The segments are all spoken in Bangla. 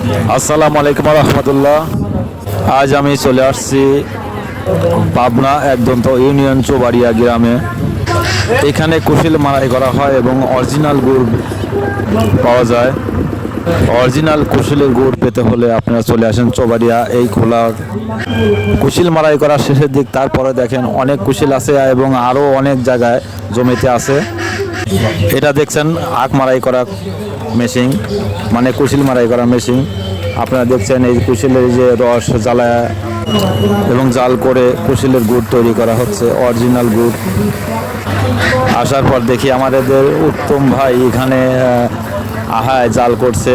আসসালামু আলাইকুম রহমতুল্লাহ। আজ আমি চলে আসছি পাবনা একদন্ত ইউনিয়ন চৌবাড়িয়া গ্রামে। এখানে কুশিল মারাই করা হয় এবং অরিজিনাল গুড় পাওয়া যায়। অরিজিনাল কুশিলের গুড় পেতে হলে আপনারা চলে আসেন চৌবাড়িয়া এই খোলার। কুশিল মারাই করা শেষের দিক, তারপরে দেখেন অনেক কুশিল আছে এবং আরও অনেক জায়গায় জমিতে আছে। এটা দেখছেন আখ মারাই করা মেশিন, মানে কুশিল মারাই করা মেশিন। আপনারা দেখছেন এই কুশিলের যে রস জ্বালায় এবং জাল করে কুশিলের গুড় তৈরি করা হচ্ছে, অরিজিনাল গুড়। আসার পর দেখি আমাদের উত্তম ভাই এখানে আহায় জাল করছে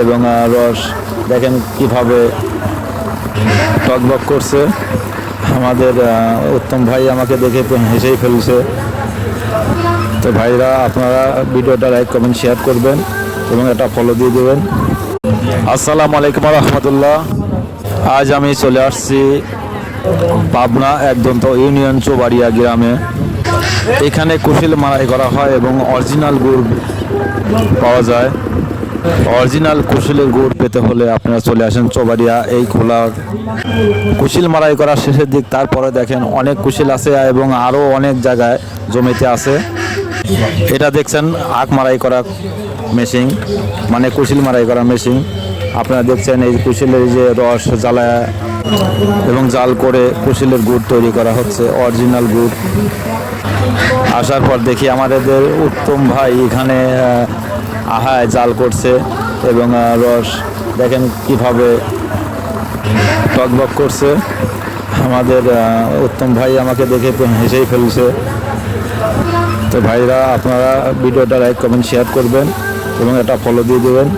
এবং রস দেখেন কিভাবে টকবক করছে। আমাদের উত্তম ভাই আমাকে দেখে হেসেই ফেলছে। তো ভাইরা, আপনারা ভিডিওটা লাইক কমেন্ট শেয়ার করবেন এবং এটা ফলো দিয়ে দেবেন। আসসালামু আলাইকুম রহমতুল্লাহ। আজ আমি চলে আসছি পাবনা একদন্ত ইউনিয়ন চৌবাড়িয়া গ্রামে। এখানে কুশিল মারাই করা হয় এবং অরিজিনাল গুড় পাওয়া যায়। অরিজিনাল কুশিলের গুড় পেতে হলে আপনারা চলে আসেন চৌবাড়িয়া এই খোলার। কুশিল মারাই করা শেষের দিক, তারপরে দেখেন অনেক কুশিল আছে এবং আরও অনেক জায়গায় জমিতে আছে। এটা দেখছেন আখ মারাই করা মেশিন, মানে কুশিল মারাই করা মেশিন। আপনারা দেখছেন এই কুশিলের যে রস জ্বালায় এবং জাল করে কুশিলের গুড় তৈরি করা হচ্ছে, অরিজিনাল গুড়। আসার পর দেখি আমাদের উত্তম ভাই এখানে আহায় জাল করছে এবং রস দেখেন কিভাবে টকবক করছে। আমাদের উত্তম ভাই আমাকে দেখে হেসেই ফেলছে। তো ভাইরা, আপনারা ভিডিওটা লাইক কমেন্ট শেয়ার করবেন এবং এটা ফলো দিয়ে দেবেন।